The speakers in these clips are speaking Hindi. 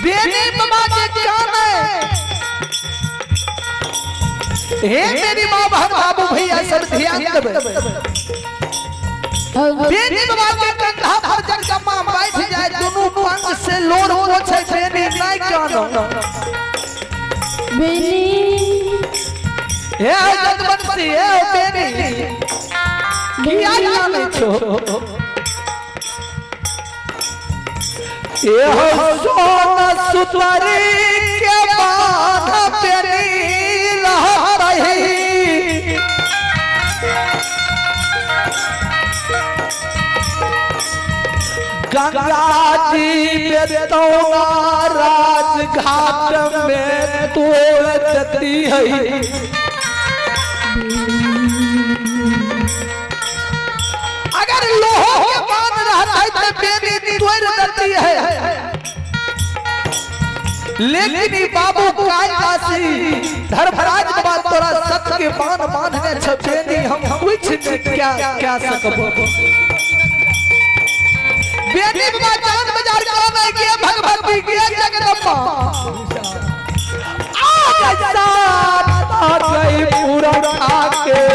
बेनी बाबा के कान हे मेरी माँ बाबू भैया सब ध्यान देबे। बेनी बाबा के कंधा पर जगदम्बा बैठ जाए दोनों पंख से लोर पोछे बेनी नहीं कानो बेनी हे जगदम्बी हे बेनी किया जाने छो ये हो सोना सुतरी के बांध बेनी लहरा रही गंगा जी बेतौना राजघाट में तोड़ देती है। अगर लोहो के बांध रहता है तो बेनी तोड़ देती है, लेकिन बाबू काशी धर्मराज बाबा तोरा सत्य के बांध बांधने छेनी हम कुछ क्या सकबो। बेनी बाबा जान बाजार करने के भगवती के जगदम्बा आज साथ आ गई पूरा आके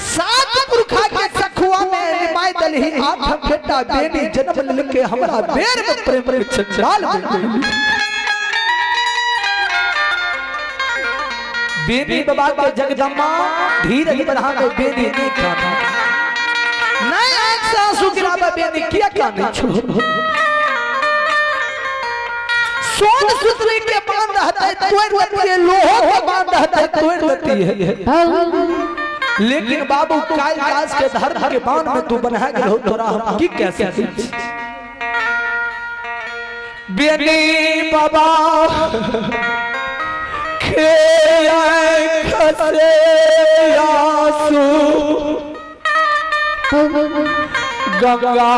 सात पुरखा के सखुआ में निमाय दलही आठ बेटा बेनी जन्म लेके हमरा बेर में प्रेम डाल बेनी बाबा के जगदम्बा धीरज बढ़ा के बेनी नहीं खाना नहीं आंख से आंसू गिरावा बेनी किया क्या नहीं छोड़ सोन सुतरी के बांध रहता है तोड़ देती है, लोहो के बांध रहता है तोड़ देती है। लेकिन बाबू कालिदास के धर्म के बांध में तू बना गए हो तोरा हम की कैसे बेनी बाबा खे खसे आंसू गंगा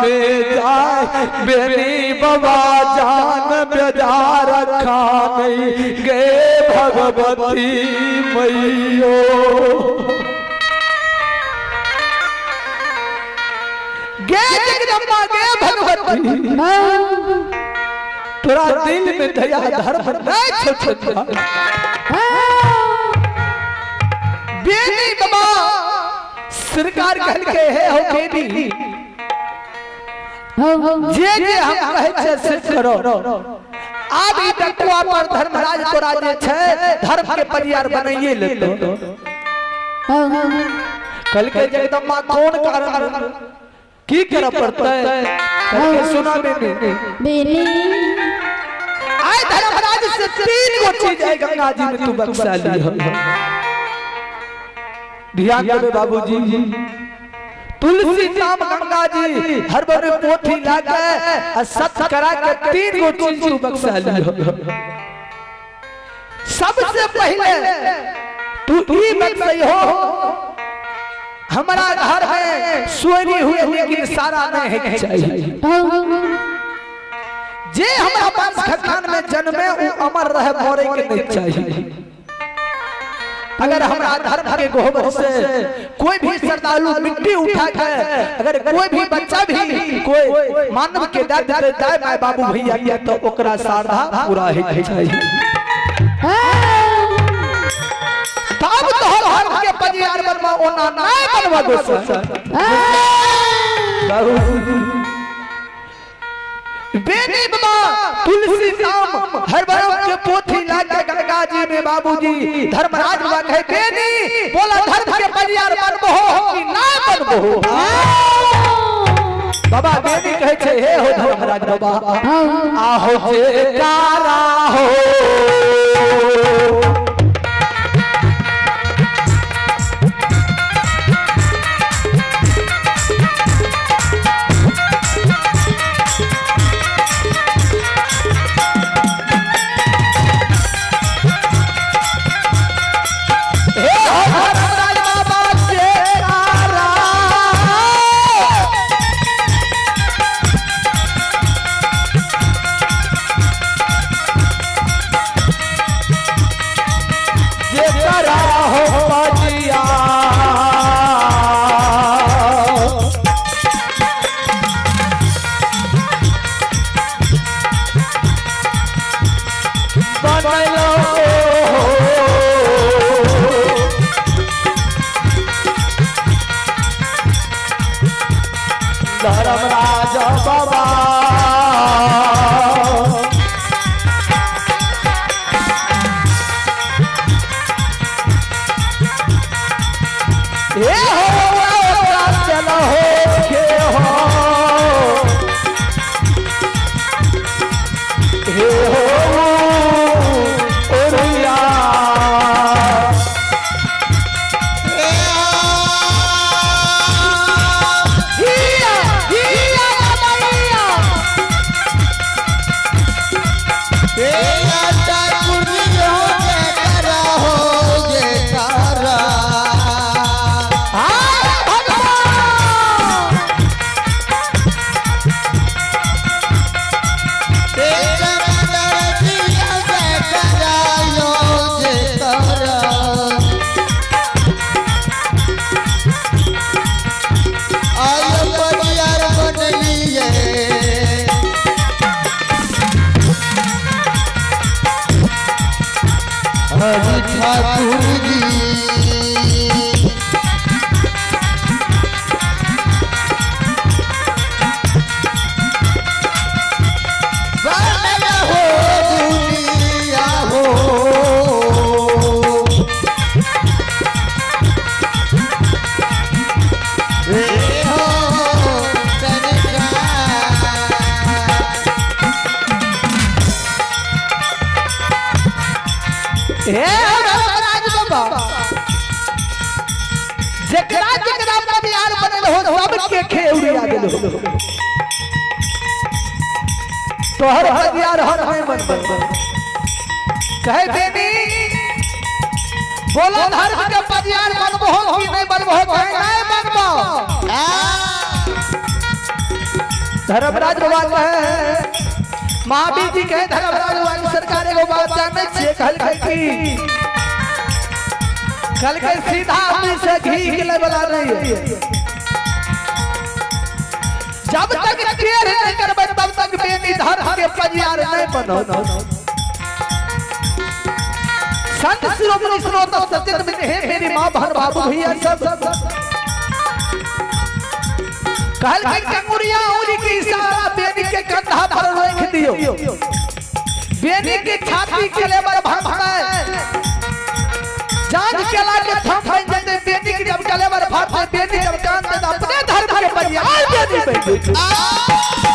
में जाए बेनी बाबा जान बेजा रखा नहीं गए भगवती मैयो गे जगदम्बा गे भगवती तोरा दिल में दया धर्म नहीं छोड़ा बेनी बाबा सरकार कहल के है हो बेनी जे हम कहे से करो आदि डकुआ पर धर्मराज तोरा जे छै धर्म के परियार बनाइए लेतो कल के जगदम्बा कौन कारण की कर पड़ता है सुना बेनी आए धर्मराज से 3 गो चीज है गंगा जी में तू बख्शा ली ध्यान दे बाबूजी तुलसी नाम गंगा जी हर बार पोथी लाके सत करा के 3 गो चीज तू बख्शा ली सबसे पहले तू ही बख्शई हो हमारा घर में सोनी हुए लेकिन सारा नहीं है चाहिए जे हमारा वंश खानदान में जन्मे वो अमर रहे मोरे के नहीं चाहिए अगर हमारा धर्म के गोबर से कोई भी श्रद्धालु मिट्टी उठा के अगर कोई भी बच्चा भी कोई मानव के दर्द देता है माय बाबू भैया के तो ओकरा श्रद्धा पूरा है चाहिए तब तो हर के परिवार बनवा ओना नहीं बनवा दोस्त बेनी बाबा तुलसी नाम हर बार के पोथी लाके गंगा जी में बाबूजी धर्मराज बाबा कहे बेनी बोला धर्म के परिवार बनबो कि ना बनबो बाबा बेनी कहे छे हे हो धर्मराज बाबा आहो जे कारा हो धर्मराज बाबा ये हो चलो हो के हो हे हो ओरिया तोहर हथियार हर में बन कहे बेनी बोला धर्म के परियार बनबो कि नहीं बनबो कहे नहीं बनबो धर्मराज बाबा कहे महावीर जी कहे धर्मराज बाबा की सरकार एगो बात जाने छे कल के सीधा अपने से घी के वाला नहीं है जब तक केयर नहीं करबे तब तक बेनी धर्म के परियार नहीं बनो संत शिरोमणि स्रोत सचित में है मेरी मां बहन बाबू भैया सब कहल के कंगुरिया उरी की इशारा बेनी के कंधा पर रख दियो बेनी की छाती कलेवर भरता है जान के लाके थम बन जाते बेनी की जब कलेवर भरता बेनी जब कान दे अपने धर्म के बलियान बेनी बैठे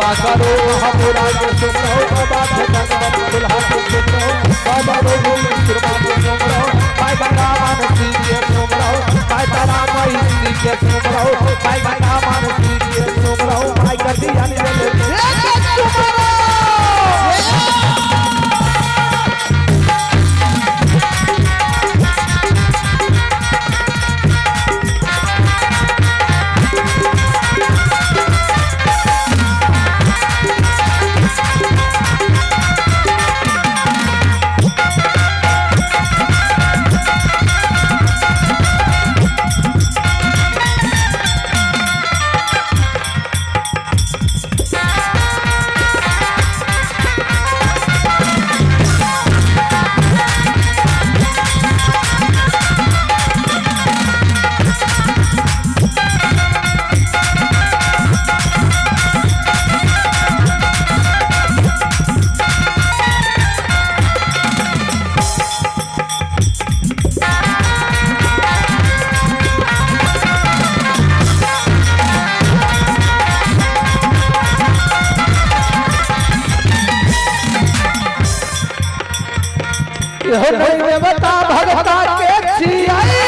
कृपा करो हमरा के सुन लो बाबा धन दुल्हा के सुन लो बाबा रो कृपा सुन लो भाई गंगा मानसी के सुन लो भाई तारा माई के सुन लो भाई गंगा मानसी के सुन लो भाई गति बता भगता के छियाई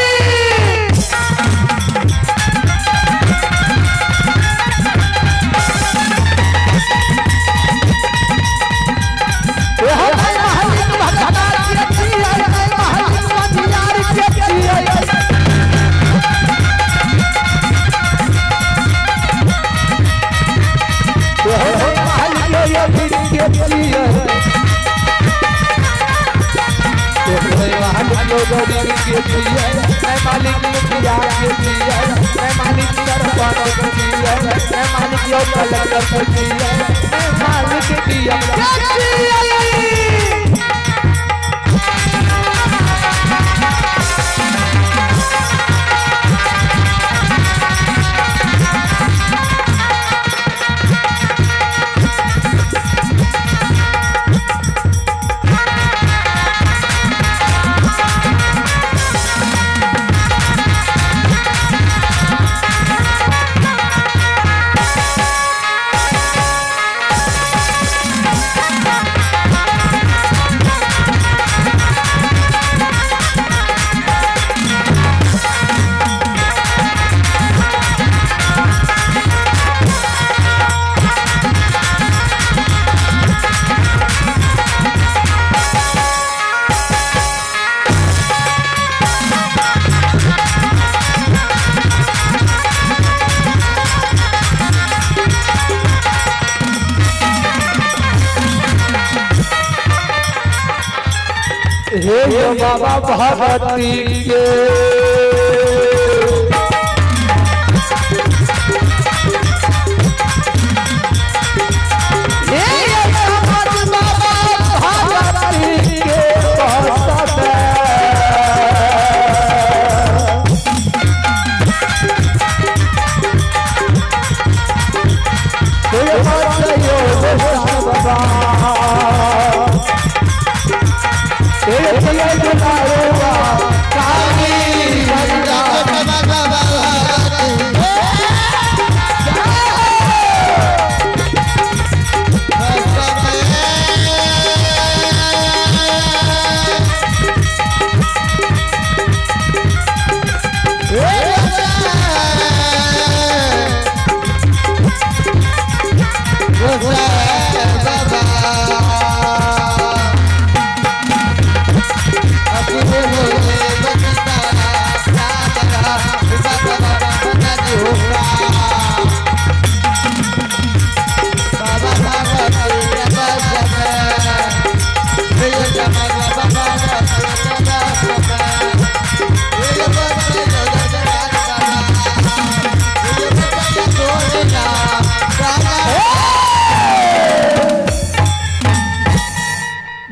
मालिक मुखिया के दिया मैं मालिक सरपंच के दिया मैं मालिक यो कलेक्टर के दिया मैं मालिक दिया हे बाबा भगती के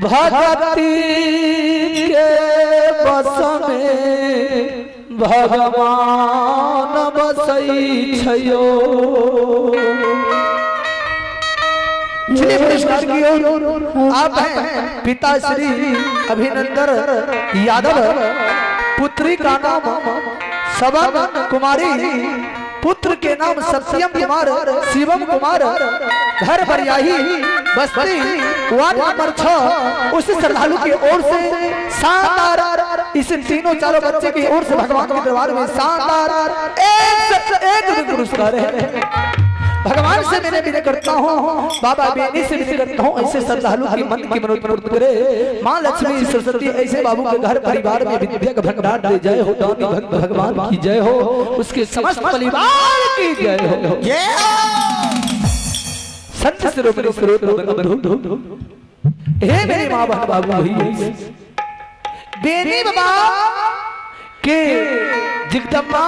भगती के बस में भगवान बसई छयो। पुरस्कार की ओर आप हैं पिता श्री अभिनंदन यादव, पुत्री का नाम सवन कुमारी पुत्र के नाम सत्यम कुमार शिवम कुमार, घर बरियाही बस्ती वार्ड नंबर 6। उस श्रद्धालु की ओर से शानदार इस तीनों चारों बच्चे की ओर से भगवान के दरबार में शानदार एक पुरस्कार है। भगवान से मैंने विनय करता हूँ, बाबा बेनी से विनय करता हूँ, ऐसे श्रद्धालु की मन की मनोरथ पूर्ण करे। माँ लक्ष्मी सरस्वती ऐसे बाबू के घर परिवार में विद्या का भंडार दे जय हो। दानी भक्त भगवान की जय हो, उसके समस्त परिवार की जय हो। संत शिरोमणि स्रोत बंधु हे मेरी माँ बहन बाबू भैया, बेनी बाबा के जगदम्बा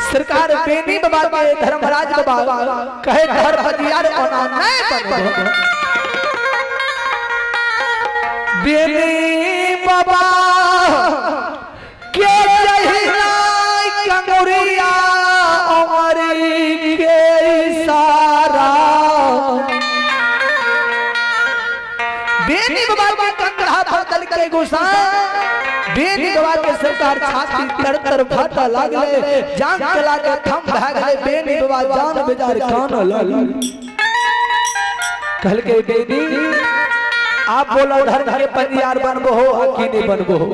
सरकार बेनी बाबा के धर्मराज बाबा कहे घर हथियार बना नहीं बने। बेनी बाबा के कंगुरिया उमरी के इशारा, बेनी बाबा का कंकड़ा बदल के गुस्सा, बेनी बाबा के सरकार छाती तर तर फाटा लागले, जान चला के थम भागले। बेनी बाबा जान बेजार कान लागले, कहल के बेनी आप बोलो धर धर पंजियार बनबो हो कि नहीं बनबो हो।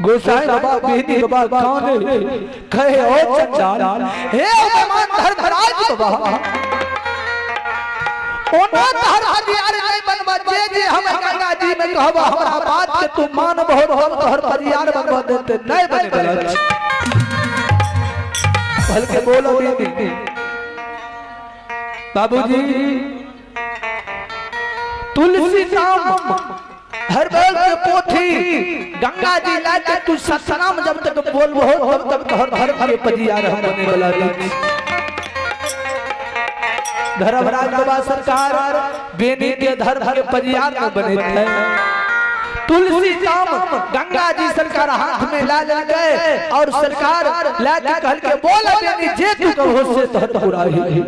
गोसाई बाबा बेनी बाबा कान कहे ओ चंडाल हे मेहमान धर धराज बाबा, ओना धर हथियार नहीं बनबा, जे हम गंगा जी में कहबा हमरा बात के तू मान बहुत हम तोहर परिवार बनबा देते नहीं बनेगा। भल के बोलो बेनी बाबूजी तुलसी नाम हर बेल के पोथी गंगा जी लाके तू सतनाम जब तक बोलबो तब तक तोहर घर के परिवार हम बने वाला नहीं। धर्मराज बाबा सरकार बेनी के धर धर परिवार में बने थे। तुलसी नाम गंगा जी सरकार हाथ में ला गए और सरकार लाके कहल के बोला बेनी जे तू कहो से तोहर पूरा ही।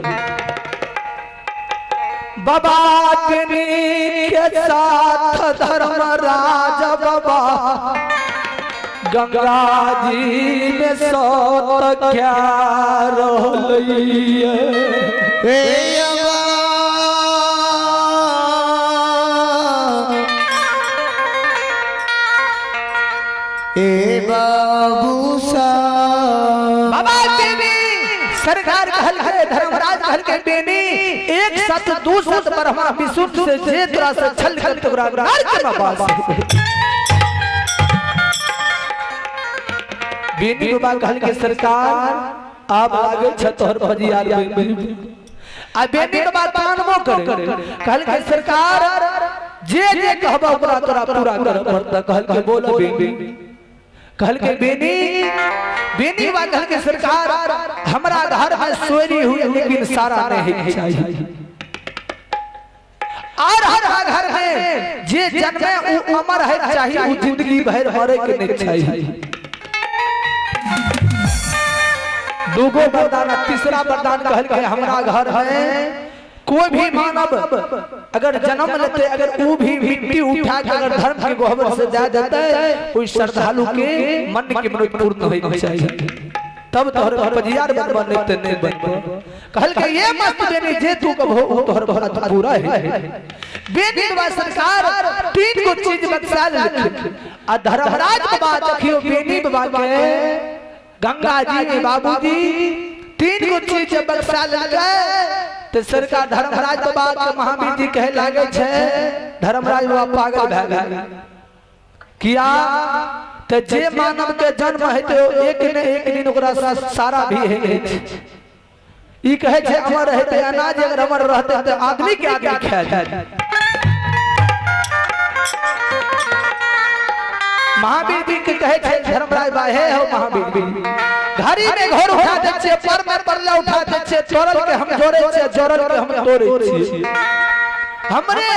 बाबा बेनी के साथ धर्मराज बाबा गंगा जी में सोत क्या रोलिए बाबू साहब। बाबा बेनी सरकार कहल है धर्मराज कहल के बेनी एक सत दू सत ब्रह्मा विष्णु से जे तोरा से छल कर तोरा नरक में वास। बेनी बाबा कहल के सरकार आप आगे छ तोहर भजियार बेनी आ बेनी बाबा तानबो करे कहल के सरकार जे जे कहबा ओकरा तोरा पूरा कर पड़ता। कहल के बोलो बेनी कहल के बेनी बाबा कहल के सरकार हमरा घर में सोरी हुई लेकिन सारा नहीं चाहिए और हर घर में जे जन्मे उ अमर है चाहिए, उ जिंदगी भर मरे के नहीं चाहिए। दूगो वरदान, तीसरा वरदान कहल के हमरा घर है कोई भी मानव अगर जन्म लेते अगर वो भी मिट्टी उठा के अगर धर्म के गोबर से दे देते उस श्रद्धालु के मन की मनोरथ पूर्ण होनी चाहिए, तब तोहर परिवार बनबा नहीं नहीं बनबो। कहल के ये मत बेनी जे तू कहो तोहर भरत पूरा है। बेनी बाबा सरकार तीन गो चीज बक्सा लिख आ धर्मराज बाबा देखियो बेनी बाबा के गंगा जी के बाबूजी तीन गो चीज बक्सा लगे तो सरकार धर्मराज बाबा के महावीर जी कहे लागे छे धर्मराज बाबा पागल भ गए किया तो जे मानव के जन्म है तो एक न एक दिन ओकरा सारा भी है। ई कहे छे अमर है तो अनाज अगर अमर रहते तो आदमी के आगे खा जाए। महावीर जी के कहे छे धर्मराज बाबा हे हो महावीर जी घड़ी में घर उठा दे छे पर में परला उठा दे छे चोरल के हम जोड़े छे जोरल के हम तोड़े छे हमरे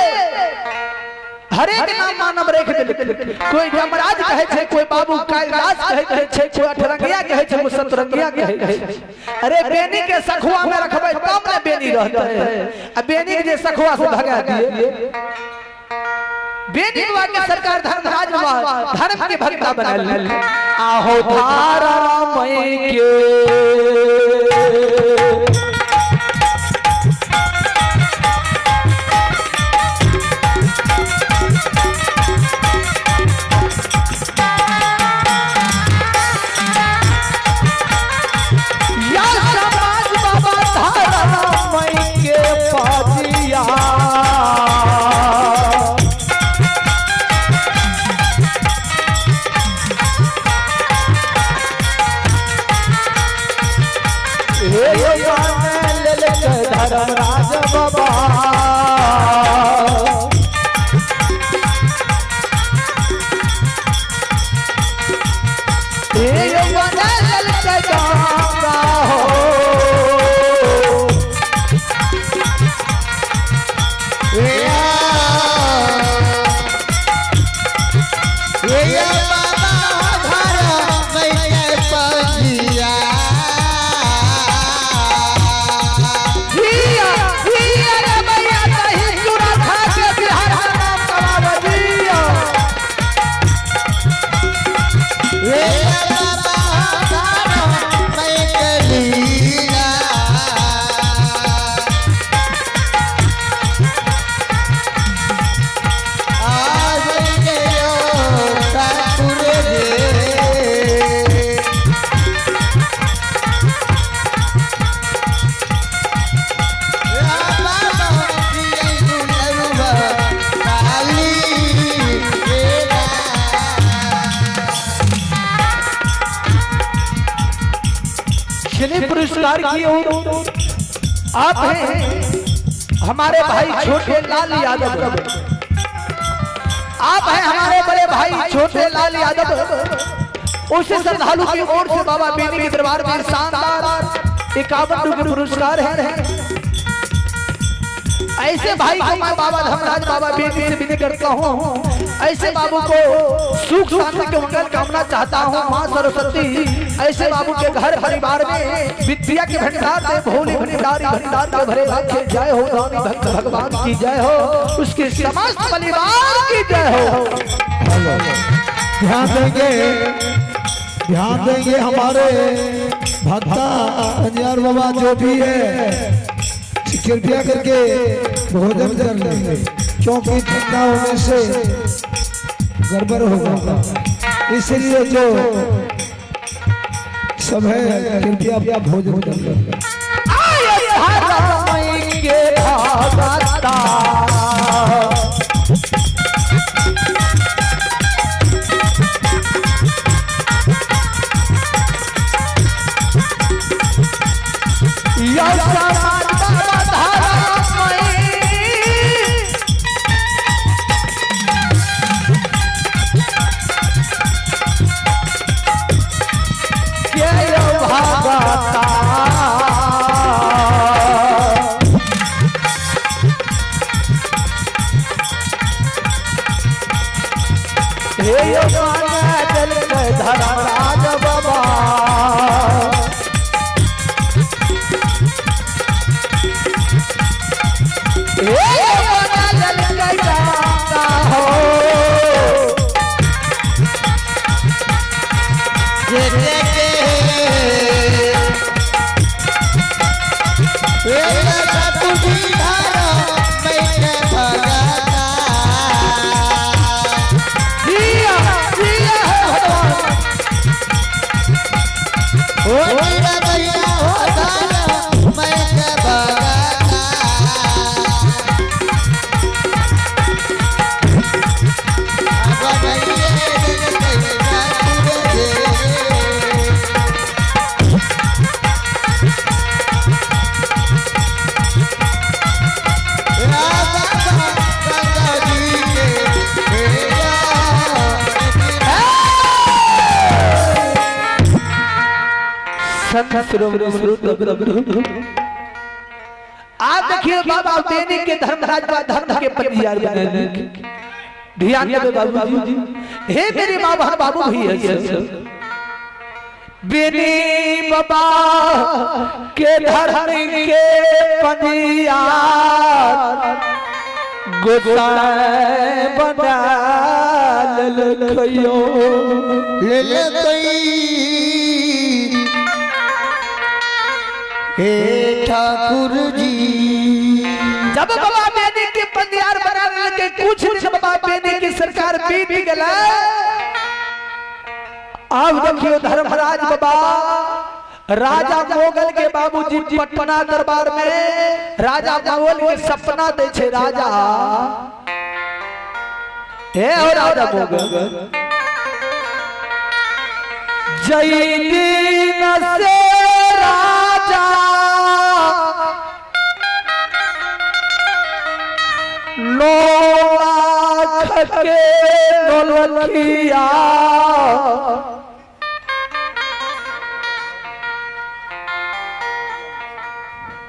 हर एक नाम मानव रेख दे। कोई यमराज कहे छे कोई बाबू कैलाश कहे छे कोई अठरंगिया कहे छे कोई सतरंगिया कहे छे। अरे बेनी के सखुआ में रखबे तब ने बेनी रहते है, अब बेनी के जे सखुआ से भगा दिए बेनी बाबा के सरकार धर्मराज बाबा धर्म के भक्ता बनल आहो धारा मई के धर्मराज बाबा पुरस्कार की ओर आप हैं हमारे भाई छोटे लाल यादव। आप हैं हमारे बड़े भाई छोटे लाल यादव। उस श्रद्धालु की ओर से बाबा बेनी के दरबार में शानदार 51 रुपये पुरस्कार है। ऐसे भाई को मैं बाबा धर्मराज बाबा बेनी से विनती करता हूँ, ऐसे बाबू को सुख शांति के मंगल कामना चाहता हूँ। माँ सरस्वती ऐसे बाबू के घर परिवार में विद्या के भंडार से भोले भंडारी भंडार के भरे रखे जय हो। दानी भक्त भगवान की जय हो, उसके समस्त परिवार की जय हो। ध्यान देंगे हमारे भक्ता अंजार बाबा जो भी है कृपया करके भोजन कर लेंगे, क्योंकि ठंडा होने से गड़बड़ होगा। इसलिए जो सब है कृपया भोजन कर लेंगे। धर्मराज बाबा आप देखिए बाबा बेनी के धर्मराज धर्म के परिवार ध्यान देवे बाबू जी। हे मेरे माँ बहन बाबू भैया, बेनी बाबा के धर्म के परिवार गोसाई बना ललखियो हे ठाकुर जी। जब बाबा बेनी के पंडियार बनाने लगे कुछ दिन बाबा बेनी की सरकार बीत गया। अब देखियो धर्मराज बाबा राजा मोगल के बाबूजी पटना दरबार में राजा मोगल के सपना दे छे राजा हे और राजा मोगल जय दिन से राजा लोला खके नौलखिया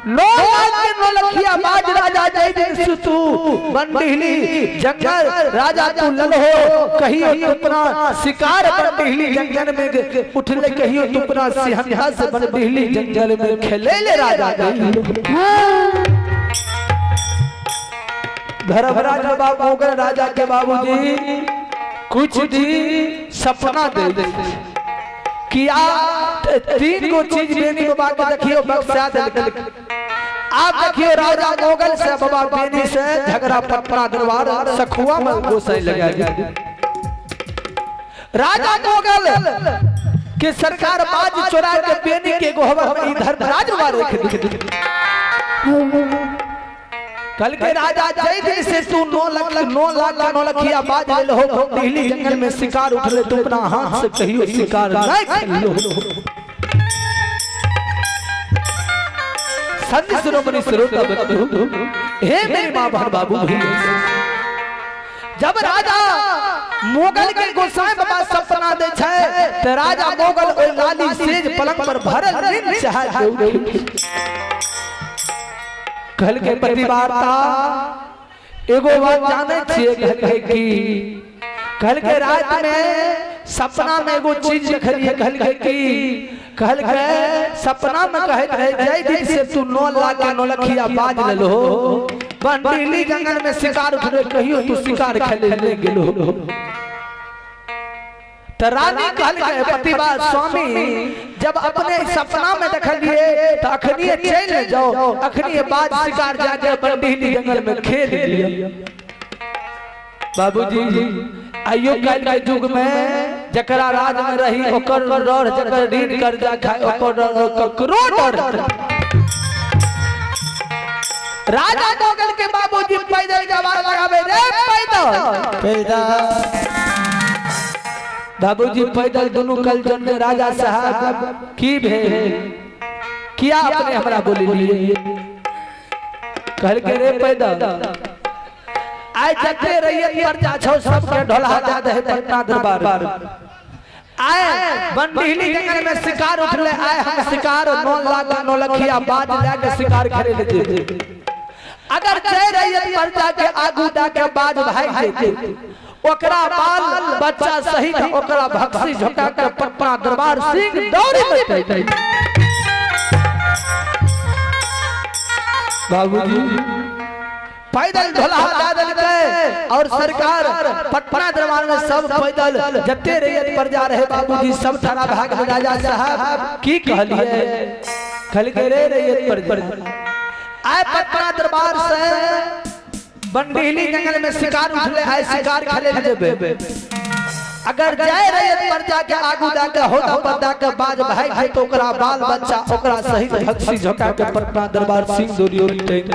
नौलखिया बाज राजा जय दिन सुतू बंडीली जंगल राजा तू ललहो कहियो तुपना शिकार बंडीली जंगल में उठले कहियो तुपना सिंहा से बंडीली जंगल में खेले ले राजा धर्मराज बाबू मोगल राजा के बाबूजी कुछ दी सपना दे किया 3 गो चीज बेनी बाबा के देखियो बक्सा दे। आप देखियो राजा मोगल से बाबा बेनी से झगड़ा पटना दरबार सखुआ में गोसाई लगा गया। राजा मोगल के सरकार बाज चुरा के बेनी के गोहबर में इधर धर्मराज रख दी। कल के राजा जय दिन से तू 9 लाख नौलखिया बाज ले हो दिल्ली जंगल में शिकार उठ ले तू अपना हाथ से कहियो शिकार नहीं खेलो। संत शिरोमणि श्रोता बंधु हे मेरे मां बहन बाबू जब राजा मोगल के गोसाई बाबा सपना दे छे त राजा मोगल ओ लाली सेज पलंग पर भरल नींद चाहत कल के प्रतिवार्ता एगो बात जाने छिए कल की कल के रात में सपना में एगो चीज देखलिए कल के सपना में कहत रहे जय दिन से तू 9 लाख नौलखिया बाज लेलो बंडीली जंगल में शिकार उठले कहियो तू शिकार खेले ले गेलो। तो रानी कहल के प्रतिभा स्वामी जब अपने सपना में देखलिए तो अखनिए चल जाओ अखनिए बाज शिकार जाके बंडीली जंगल में खेल लिया। बाबूजी आइयो कल के युग में जकरा राज में रही ओकर डर जकर ऋण कर्जा खाए ओकर ककरो डर। राजा मोगल के बाबूजी पैदल जवान लगावे रे पैदल बाबूजी पैदल दोनों कल जन राजा साहब की भेल किया अपने हमरा बोली लिए कल के रे पैदल आय जते रहिए प्रजा छौ सब के ढोला जा दे पटना दरबार आय बंडीली जंगल में शिकार उठले आय हम शिकार 9 लाख नौलखिया बाज लेके शिकार करे ले अगर जय रहिए प्रजा के आगू जाके बाज भाग जेते ओकरा बाल बच्चा सहित ओकरा भक्सी झोका के पटना दरबार सिंह दौड़ी बचते। बाबूजी पैदल ढोला पैदल गए और सरकार पटना दरबार में सब पैदल जते रैयत प्रजा रहे बाबूजी सब थाना भाग में राजा साहब की कहलिए खल के रे रैयत प्रजा आए पटना दरबार से बंडीली जंगल में शिकार उठले आए शिकार खेले देबे अगर जाए रैयत प्रजा के आगू जाके होता पर्दा के बाज भाग है तो ओकरा बाल बच्चा ओकरा सहित भक्सी झोका के पटना दरबार सिंह दौड़ी टैंग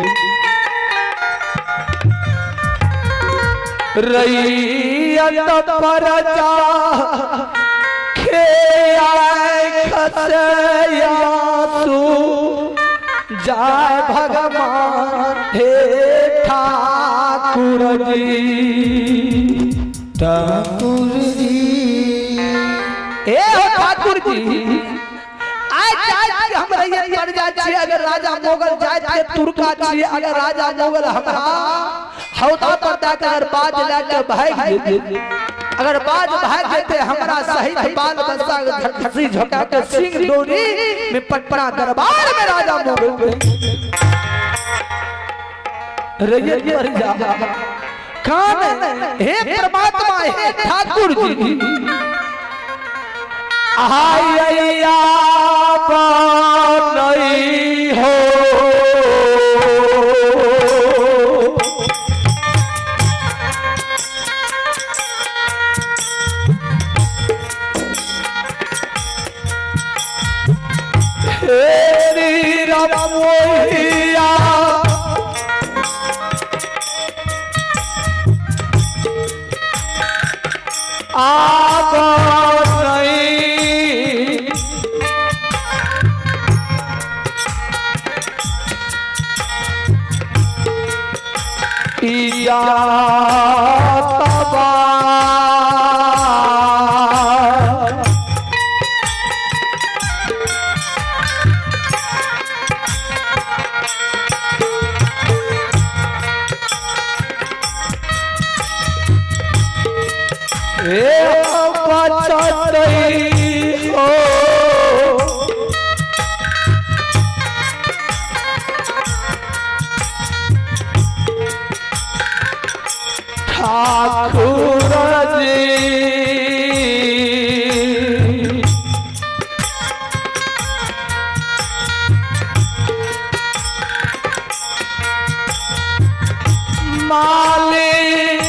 रैयत प्रजा खे आए खसया तू जाय भगवान हे ठाकुर जी ए हो ठाकुर जी आज हम रैयत प्रजा छी अगर राजा मोगल जाय के तुर्का छी अगर राजा मोगल हमरा हौदा पर्दा के अगर बाज लेके भाग जेते अगर बाज भाग जेते हमरा सहित बाल बच्चा धसी झोका के सिंह डोरी में पटना दरबार में राजा मोगल रैयत पर जा कान हे परमात्मा हे ठाकुर जी आया नहीं हो तेरी रमोइया आप नहीं इया तबा ठाकुर जी मालिक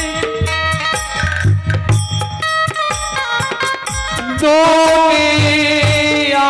दुनिया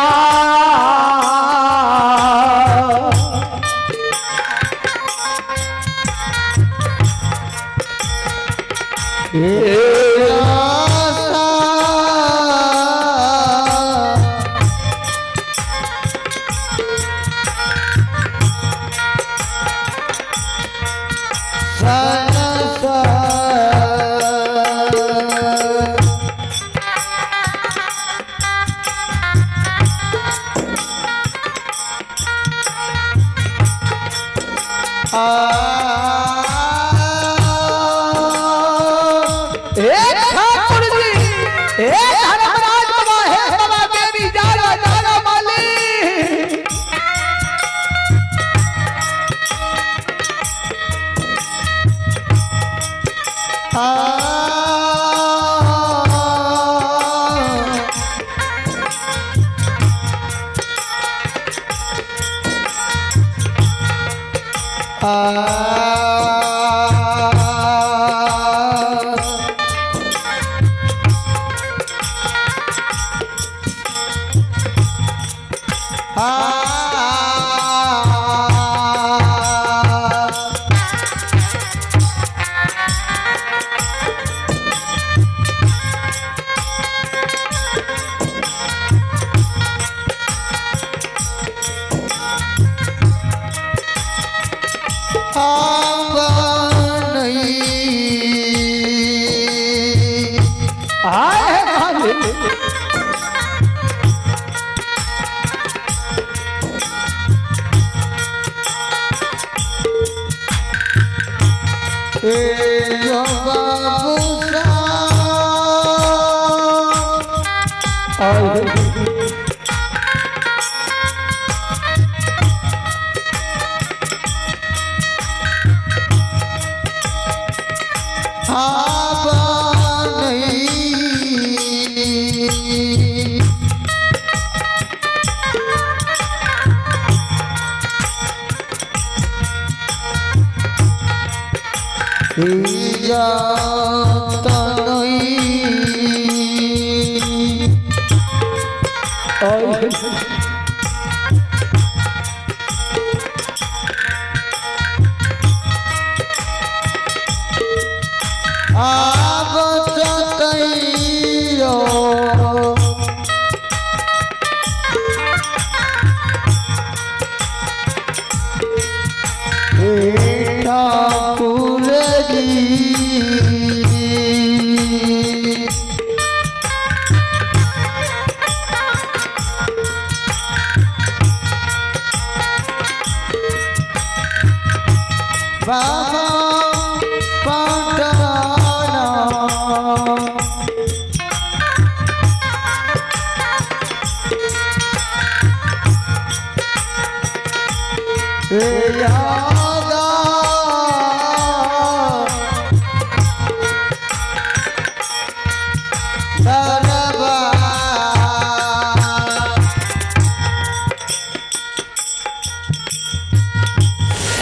ठाकुर जी धर्मराज बाबा हे बाबा देवी जागा जागा माली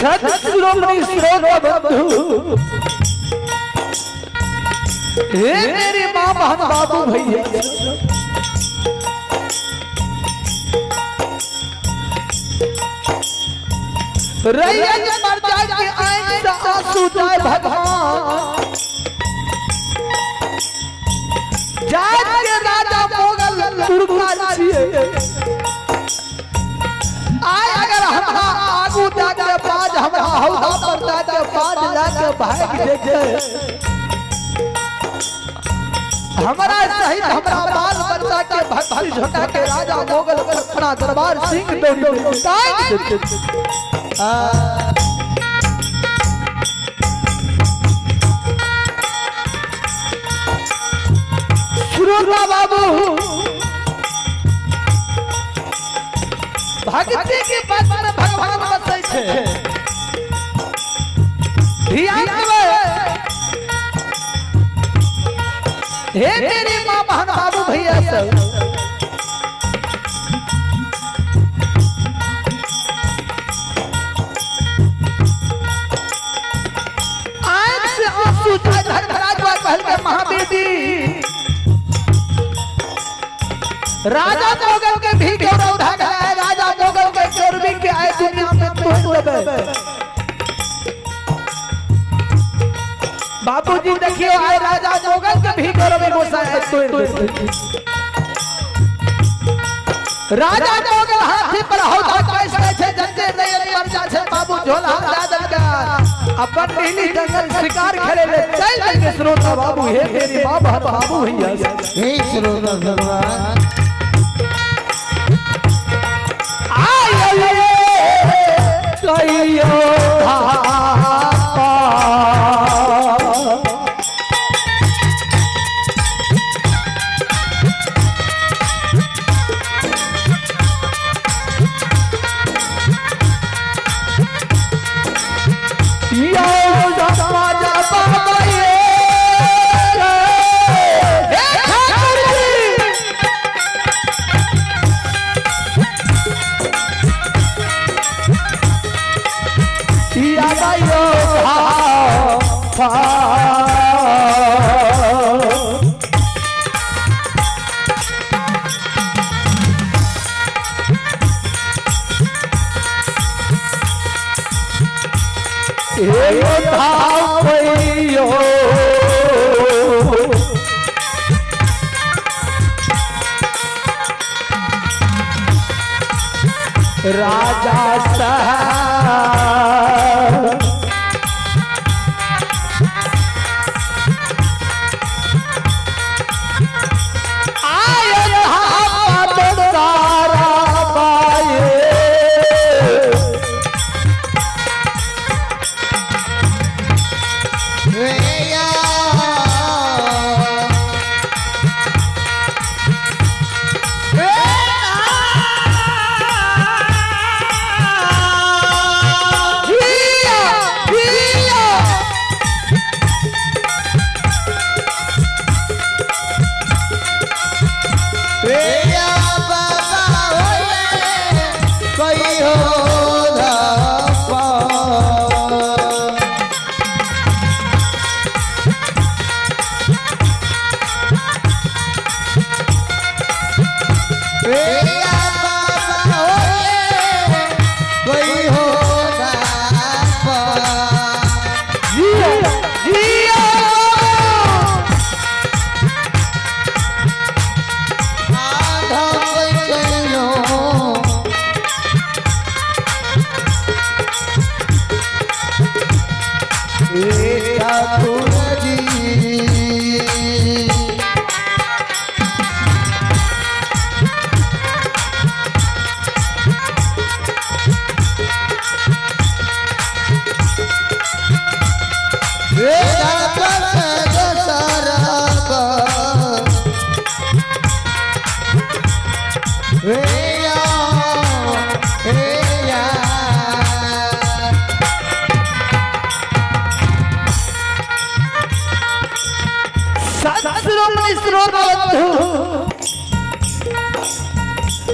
सत्शिरोमणि श्रोता बंधु, हे मेरी मां बहन बाबू भैया, रैया के मर्दा के आंख से आंसू जाए भगवान, जात के राजा मोगल तुर्का छिए, आय अगर हमरा आगू जाके बाज हमरा हौदा पर जाके बाज लाके भाग देखे, हमारा सहित हमरा बाल बच्चा के भक्ति झोंका के राजा मोगल अपना दरबार सिंह दौड़ी श्रोता बाबू, भक्ति के पद में भगवान बसै छे, ध्यान देबै। हे मेरी मां बहन बाबू भैया सब, आंख से आंसू धर्मराज कहल के महाबेदी, राजा मोगल के भी गौरव ढाक है, राजा मोगल के चोरबी के आए दुनिया में तोड़ देबे। बाबूजी देखियो आए राजा मोगल के भी गौरव में गोसाए तोड़ देबे। राजा मोगल हाथी पर हौदा कैसे छे जंजे नहीं पर जा छे, बाबू झोला दादर का अपन नीली जंगल शिकार खेले ले चल जाएंगे। श्रोता बाबू, हे मेरी मां बहन बाबू भैया, हे श्रोता भगवान, कहियो राजा साहब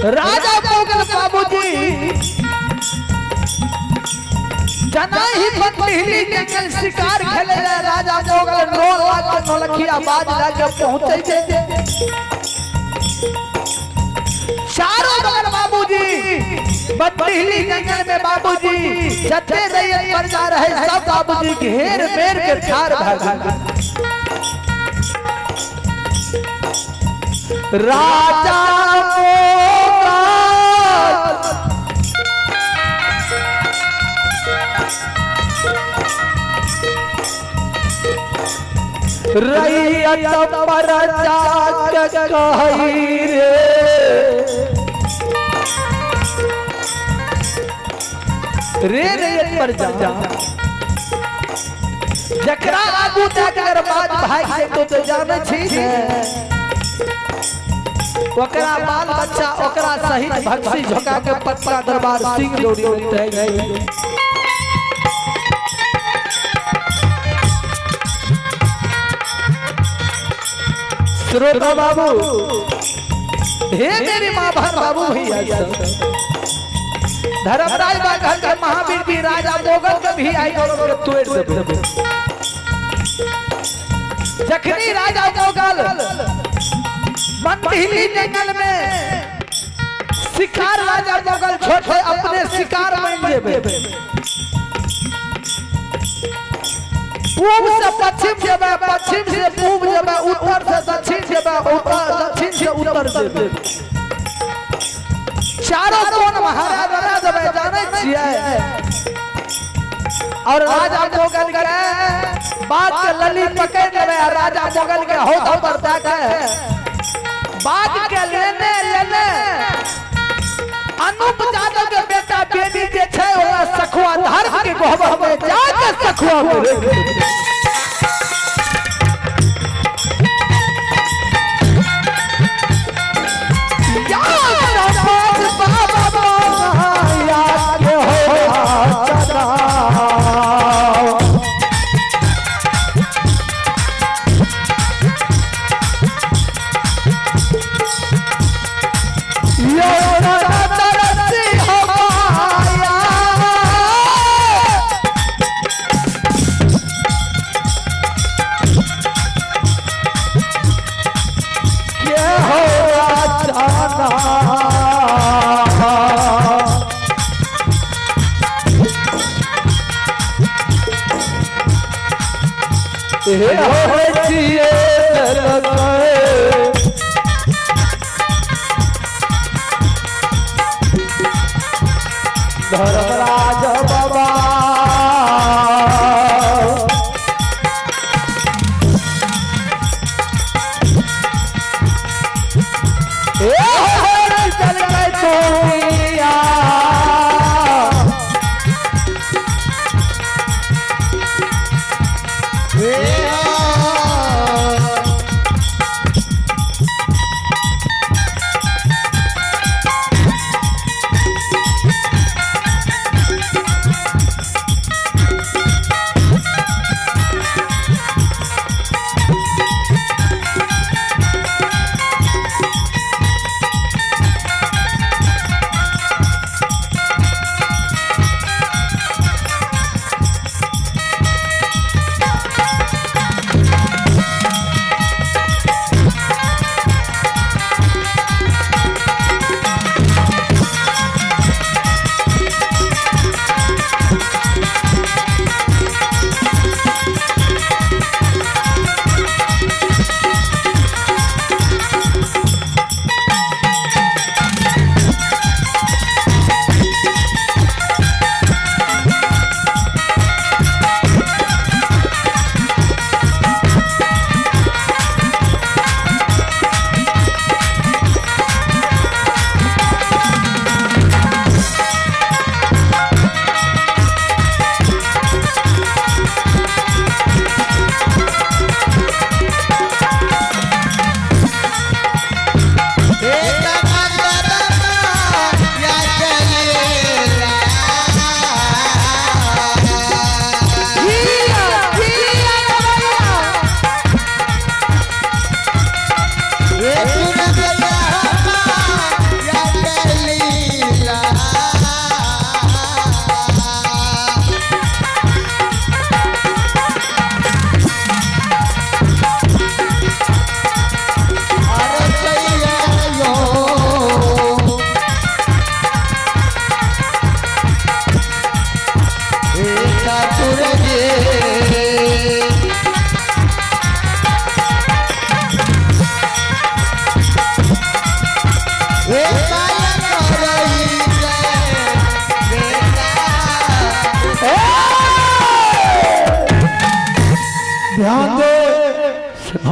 राजा मोगल बाबूजी जना ही पतली जंगल शिकार खेले राजा मोगल रोल के नौलखिया बाज लाके पहुंचे थे चारों बगल बाबूजी पतली जंगल में बाबूजी जते रैयत पर जा रहे सब बाबूजी घेर मेर के ठार भागा राजा रैयत पर जाके कही रे रैयत पर जा जकरा आगू जाकर बात भाई से तो जाने छी ओकरा बाल बच्चा ओकरा सहित भक्ति झोका के पत्ता दरबार सिंह जोड़ी उठे गई श्रोता बाबू हे मेरी मां भान बाबू भैया धर्मराज बाघल के महावीर भी राजा मोगल के भी आई और तोड़ देबे जखनी राजा मोगल मंदिली जंगल में शिकार राजा मोगल छोटे अपने शिकार बन जेबे पूर्व से पश्चिम जेबे पश्चिम से पूर्व जेबे उत्तर से दक्षिण जेबे उत्तर दक्षिण से उत्तर जेबे चारों कोन महाराजा देबे जाने छियै और राजा मोगल के बात के लली पकड़ लेबे राजा मोगल के होठ पर जाके बात के लेने अनूप यादव के बेटा बेटी जे छै ओला सखुआ धर्म के गोबर में जाके सखुआ में धर्मराज बाबा चल गए तोरिया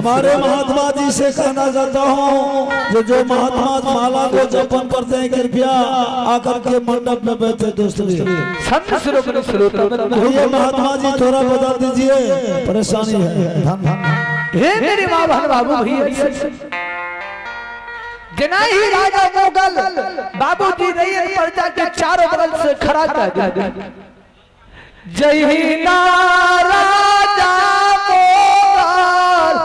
हमारे महात्मा जी से कहना चाहता हूँ जो महात्मा माला को जपन करते हैं कृपया आकर के मंडप में बैठे दोस्तों। भैया महात्मा जी थोड़ा बता दीजिए, परेशानी है। हे मेरे माँ बहन बाबू भैया, जनाही राजा मोगल बाबूजी रैयत प्रजा के चारों बगल से खड़ा कर दिया। जय हिंद राजा मोगल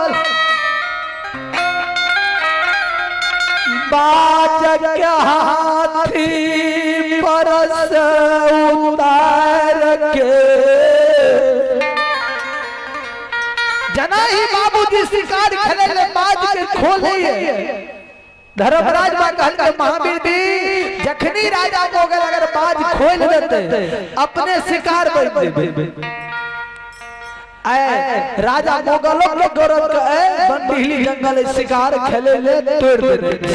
बाज के हाथी पर से उतार के। जनाही बाबूजी शिकार खेले बाज के खोले। धर्मराज बा कहल महावीर जी जखनी राजा मोगल अगर बाज खोल देते अपने शिकार बन देबे। राजा मोगलों के गौरव के बंदीली जंगल शिकार खेले ले तोड़ देते।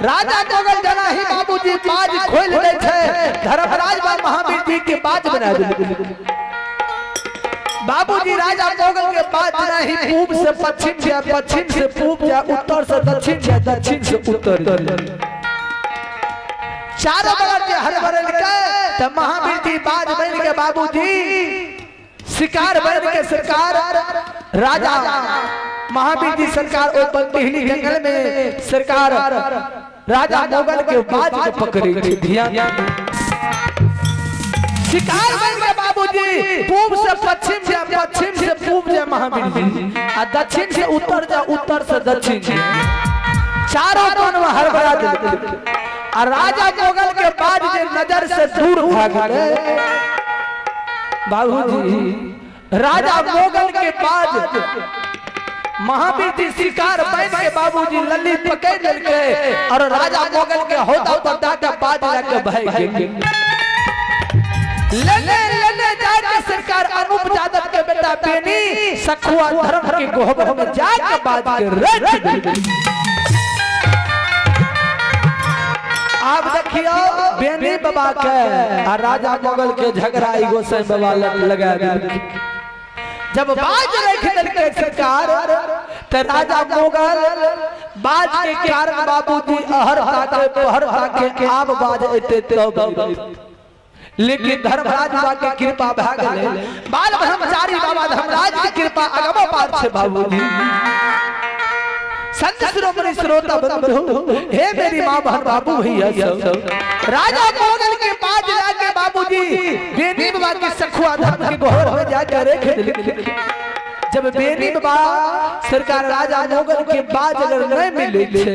राजा मोगल जनाही बाबूजी बाज खोल दे छे, धर्मराज बा महावीर जी के बाज बना दे। बाबूजी राजा मोगल के बाद नहीं पूर्व से पश्चिम या पश्चिम से पूर्व या उत्तर से दक्षिण या दक्षिण से उत्तर चारों बगल के हर बरल के तब महावीर जी बाज बन के बाबूजी शिकार बन के सरकार राजा महावीर जी सरकार ओ बंदीली जंगल में सरकार राजा मोगल के बाज को पकड़ी थी। ध्यान शिकार बन के बाबूजी पूर्व से पश्चिम या पश्चिम से पूर्व या महावीर जी और दक्षिण से उत्तर या उत्तर से दक्षिण चारों कोन में हड़बड़ा देते। और राजा मोगल के बाद जे नजर से दूर भाग गए बाबूजी। राजा मोगल के बाद महावीर जी शिकार बन के बाबूजी लल्ली पकड़ लेके और राजा मोगल के होदा पर दादा बाज लाके भाग गए। लेने जाके सरकार अनूप यादव के बेटा बेनी सखुआ धर्म के गोबर में जाके बाज के रख दी। आप देखियो बेनी बाबा के और राजा मोगल के झगड़ा एगो से बाबा लगा दी। जब बाज रख के सरकार तो राजा मोगल बाज के कारण बाबूजी अहर ताके पहर ताके आब बाज एते तब। लेकिन धर्मराज बाबा के कृपा भाग गए। बाल ब्रह्मचारी बाबा धर्मराज की कृपा अगम पार छे बाबूजी। संत शिरोमणि श्रोता बंधु हे मेरी मां बहन बाबू भैया सब राजा मोगल के पास जाके बाबूजी बेनी बाबा की सखुआ धर्म के गोहर में जाकर रख दिले। जब बेनी बाबा सरकार राजा मोगल के बाद अगर नहीं मिले छे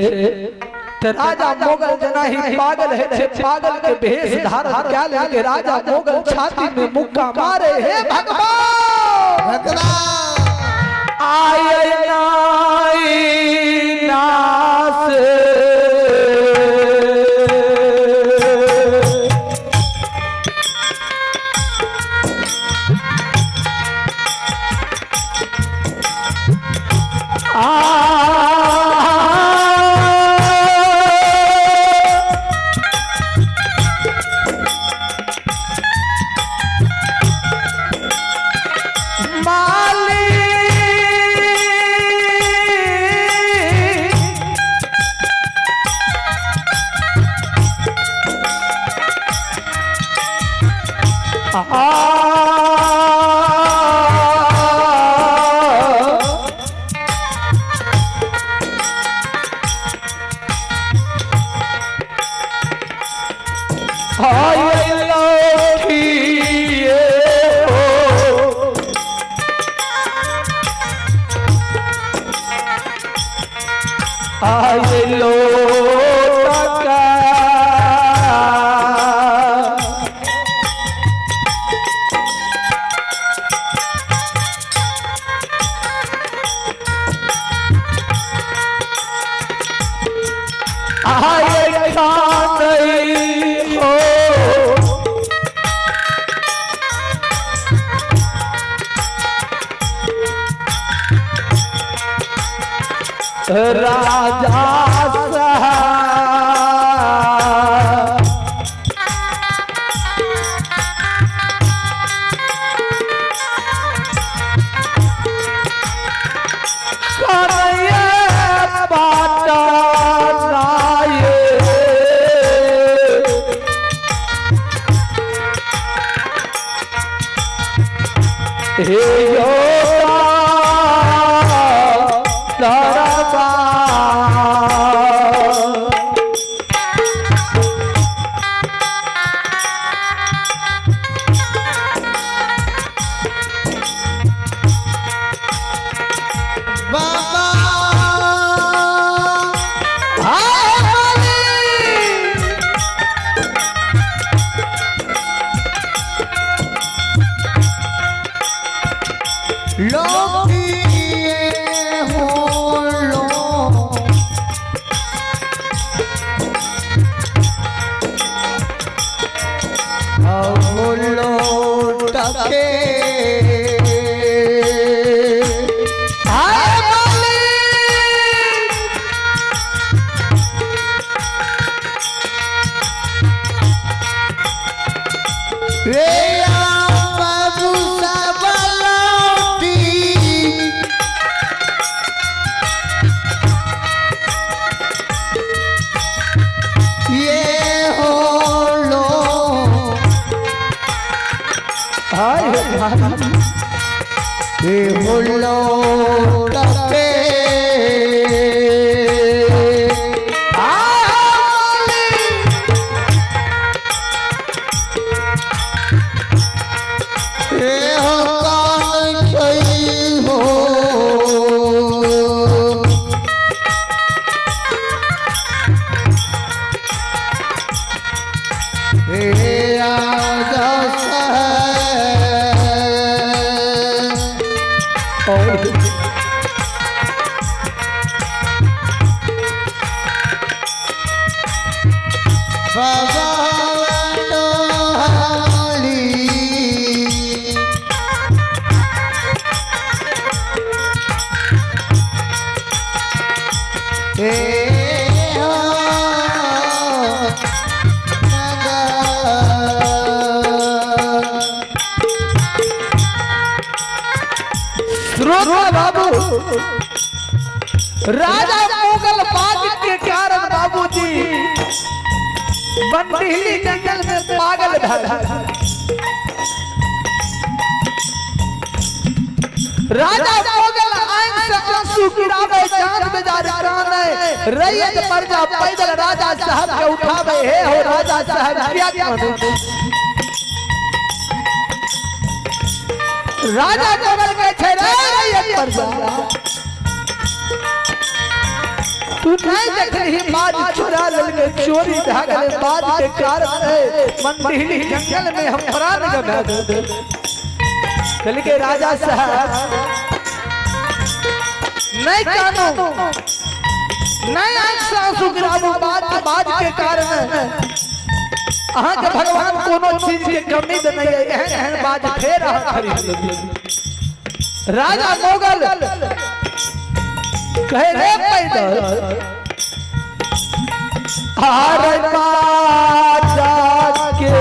तो राजा मोगल जनाही पागल है छे, पागल के भेष धारण क्या लेके राजा मोगल छाती में मुक्का मारे। हे भगवान आय नाई नास राजा यो बाबू राजा मुगल बाग के कारण बाबूजी बंदीली जंगल में पागल भरा। राजा मुगल आंख से आंसू गिरावे जान बेजारे काने रैयत प्रजा पैदल राजा साहब के उठावे हे हो राजा साहब क्या मानो। राजा मुगल के छे रैयत प्रजा तू नहीं देखली बाज चुरा लेके चोरी भागल बाज के कारण मंदिली जंगल में हम प्राण गवा दे। चल के राजा साहब नहीं कानो नहीं आंसू आंसू गिराबू बाज के कारण अहाँ के भगवान कोनो चीज के कमी दे नहीं है एहन बाज फेर अहाँ खरीद लेबी। राजा मुगल कहे रे पैदल हर बाजा के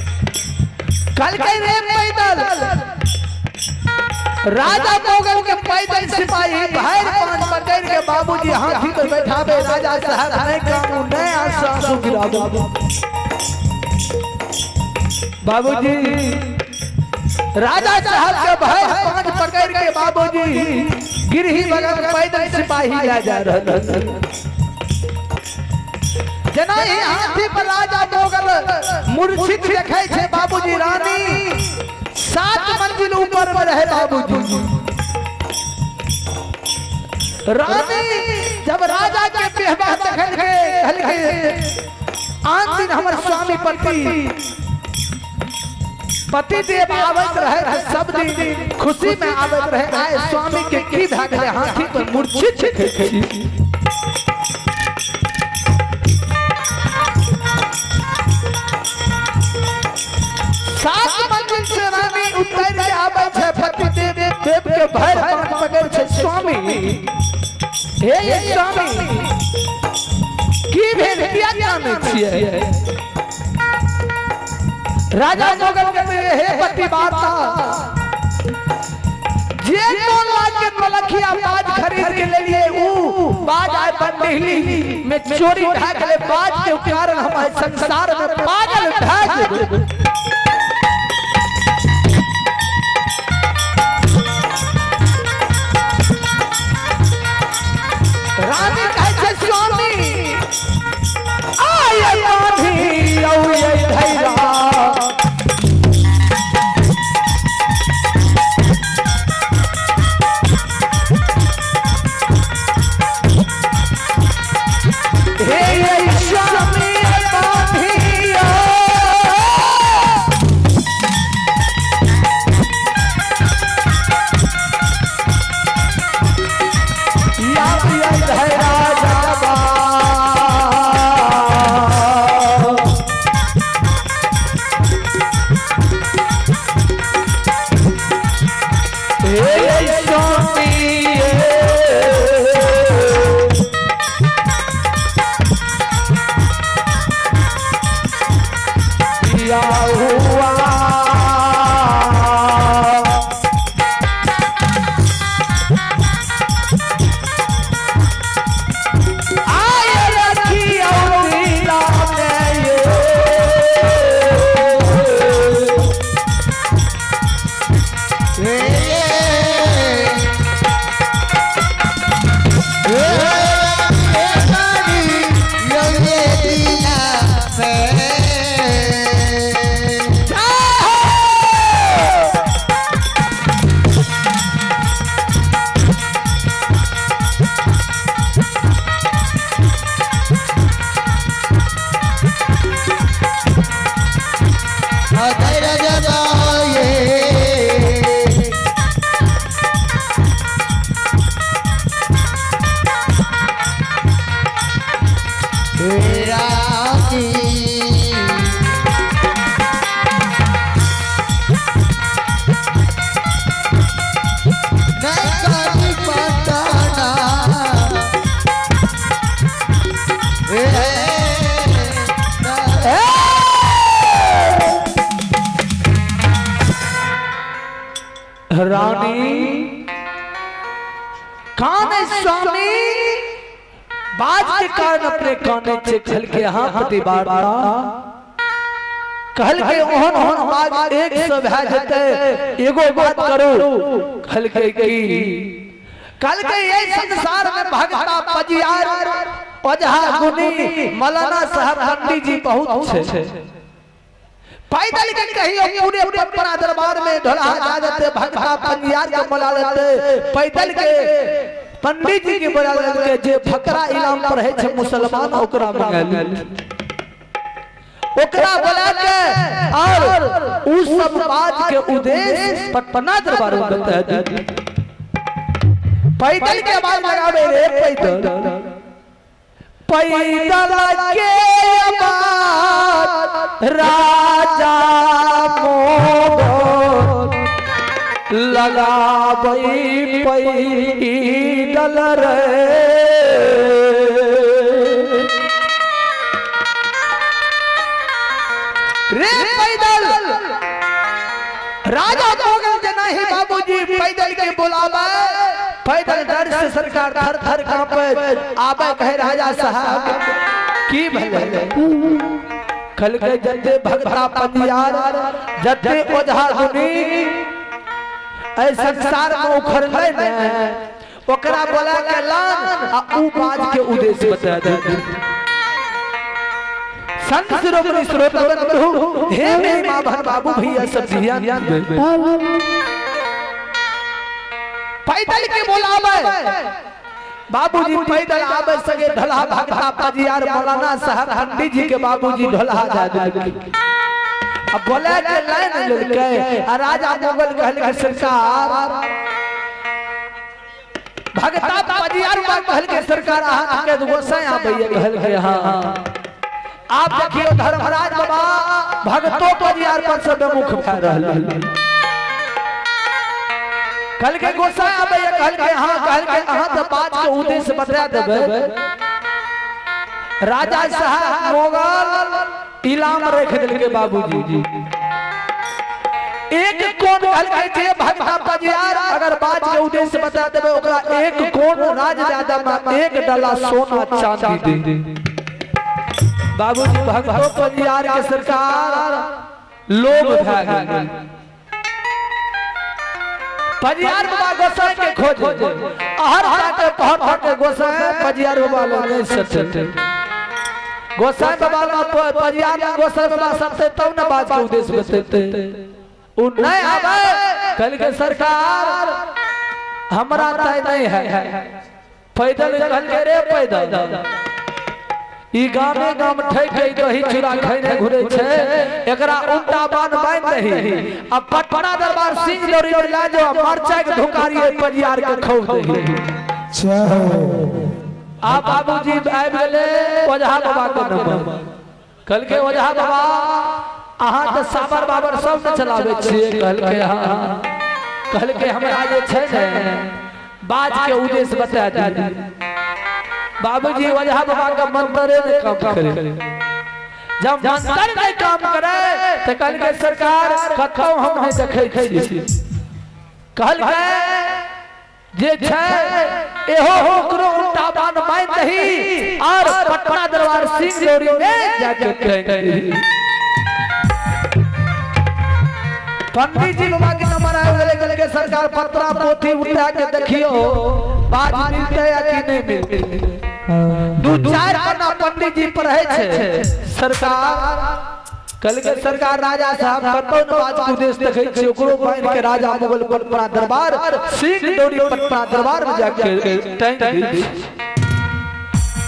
कल के रे पैदल राजा मोगल के पैदल सिपाही भाई पांच पकड़ के बाबूजी हाथी पर बैठावे राजा साहब नहीं कानून नहीं आंसू गिरावे बाबूजी राजा साहब के भाई पांच पकड़ के बाबूजी गिरही बगल पैदल सिपाही ले जा रहे जना ही हाथी पर राजा मोगल मूर्छित देखे छे बाबूजी रानी 7 मंजिल ऊपर में रहे बाबूजी रानी जब राजा के बेहबा देखल के आन दिन हमर स्वामी पति देव आवत रहे सब दिन खुशी में आवत रहे आए स्वामी के की भागले हाथी पर मूर्छित देखे 7 मंजिल से रानी उतर के आवे छे पति देव के भैर पांच पकड़ छे स्वामी हे ये स्वामी की भेद किया जाने छिए राजा मोगल के हे पति वार्ता जे 2 लाख के मलखिया बाज खरीद के ले लिए ऊ बाज आए बंदिली में चोरी ढाक ले बाज के कारण हमारे संसार में पागल ढाक रानी कहते स्वामी आये आधी औ ये धैरा हे ये स्वामी आधी रानी काने स्वामी बाज के कारण अपने काने से खल के हां पति बाड़ा कहल के ओहन ओहन बाज 100 भा जते एगो बात करो खल के की कल के ये संसार में भगता पजियार ओझा गुनी मौलाना साहब पंडित जी बहुत छे पैदल के कहियो पूरे परंपरा दरबार में ढोला जा देते भगता पंजियार के बुला लेते पैदल के पंडित जी के बुला लेते जे फकरा इलाम पर है छे मुसलमान ओकरा मंगा ओकरा बुला के और उस सब बात के उद्देश्य पटना दरबार में बता दी पैदल के बाद लगावे रे पैदल पैदल के राजा मोर लगाबई पैदल रे पैदल राजा मोगल जना ही बाबूजी पैदल के बुलावा पैदल डर से सरकार थर थर कांपे आबे कहे राजा साहब की भले कल के जते भगता पंजियार जते ओझा दुनी ऐ संसार में उखड़ले ने ओकरा बोला के लान आ ऊ बाज के उद्देश्य बता दे संत शिरोमणि श्रोतवन प्रभु हे मेरे मां बहन बाबू भैया सब ध्यान दे पैदल के बुलावे बाबूजी पैदल आवे सगे ढला भगता पंजियार मौलाना साहब पंडित जी के बाबूजी ढला जा दे अब बोले के लाइन ललके राजा मोगल कहल के सरकार भगता पंजियार में कहल के सरकार हाथ के गोसाई आबे कहल के हां आप देखियो धर्मराज बाबा भगतो पंजियार पर सब मुख फै रहल कल के गोसाई आबे कहल के हां कहल के अहां त बात के उद्देश्य बता देबे राजा साहब मोगल इलाम रख दिल के बाबूजी एक कोन कहल के जे भगता पंजियार अगर बात के उद्देश्य बता देबे ओकरा एक कोन राज ज्यादा में एक डला सोना चांदी दे बाबूजी भगतो पंजियार के सरकार लोग भाग गए पंजियार बाबा गोसाई के खोजे हर जाके पहुंच के गोसाई पंजियार बाबा लगे सत्य गोसाई बाबा पंजियार में गोसाई बाबा सबसे तब न बात के उद्देश्य बतते उ नहीं आवे कल के सरकार हमरा तय नहीं है पैदल कल के रे पैदल ई गामे गाम ठैकै दही चूड़ा खैने घुरे छे एकरा उल्टा बान बांध दही अब पटना दरबार सिंह दौरी ला जो मरचाई के धुकारी पंजियार के खौफ दही आ बाबूजी आबि गेले ओझा बाबा के नंबर कल के ओझा बाबा अहां त साबर बाबर सब न चलावे छिए कल के हां कल के हमरा जे छै ने बाज के उद्देश्य बता दी बाबूजी ओझा बाबा का मंत्र ने काम करे जब मंत्र ने काम करे त कल के सरकार कतौ हम है देखै छी कहल के जे छै एहो ओकरो उल्टा बान बांध दही और पटना दरबार सिंह दौरी में जाके कह पंडित जी बाबा के नंबर आए गेले कल के सरकार पत्रा पोथी उठा के देखियो बात मिलते या कि नहीं मिलते दू चार पन्ना पंडित जी पढ़े छे सरकार कल के सरकार राजा साहब कतौ न बात के उद्देश्य देखै छी ओकरो बांध के राजा मुगल पटना दरबार सिंह दौरी पटना दरबार में जाके टैंक दी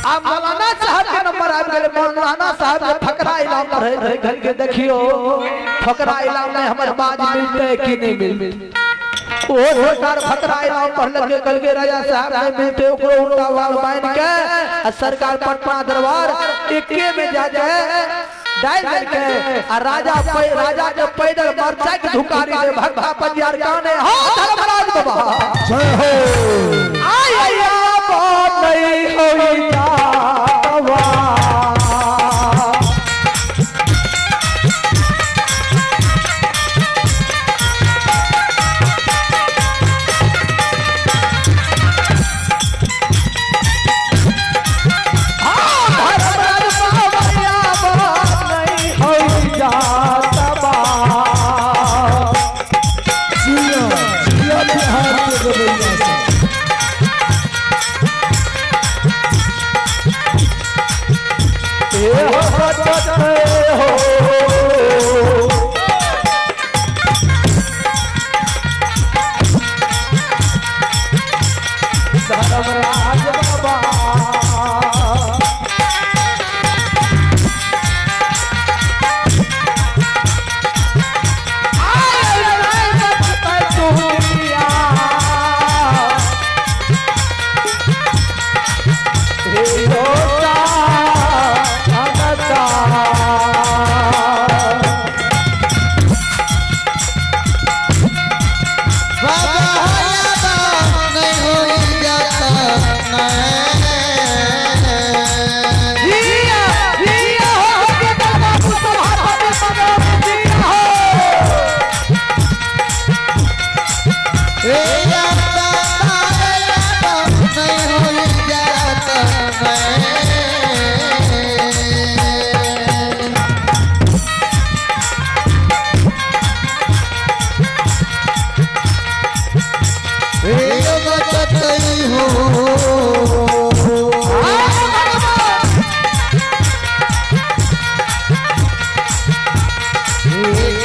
आ मौलाना साहब के नंबर आ गेले मौलाना साहब के फकरा इलाम रहे रहे घर के देखियो फकरा इलाम में हमर बाज मिलते कि नहीं मिलते ओ सरकार फकरा इलाम पढ़ल के कल के राजा साहब नहीं मिलते ओकरो उल्टा वाल बांध के आ सरकार पटना दरबार एके में जा जाए डाल के आ राजा के पैदल मरचा के धुकारी दे भगता पंजियार गाने हां धर्मराज बाबा जय हो आया बात नहीं होई जावा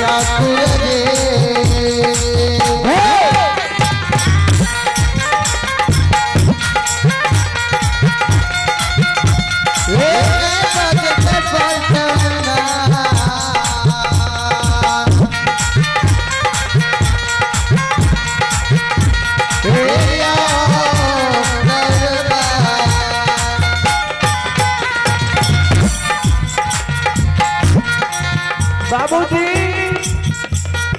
ठाकुर रे बाबूजी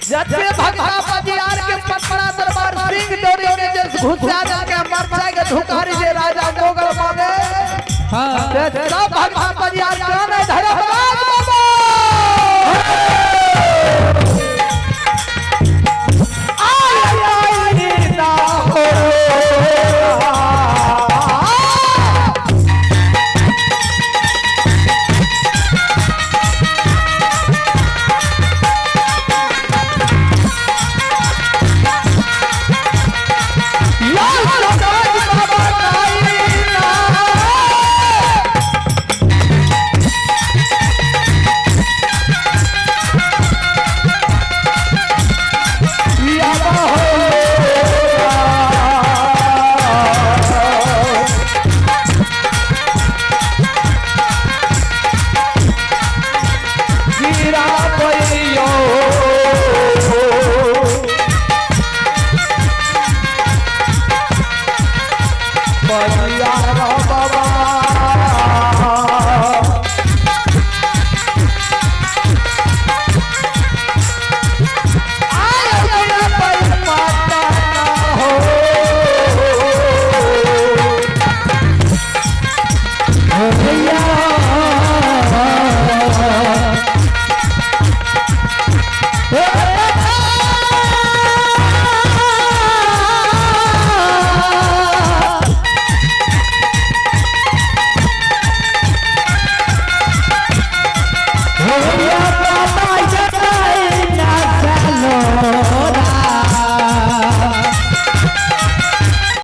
जत्ते भगता बजियार के पटना दरबार सिंह डोरी के जस घुसा के मर जाएगा धुकारी जे राजा मोगल माने हां सब भगता बजियार काने धरे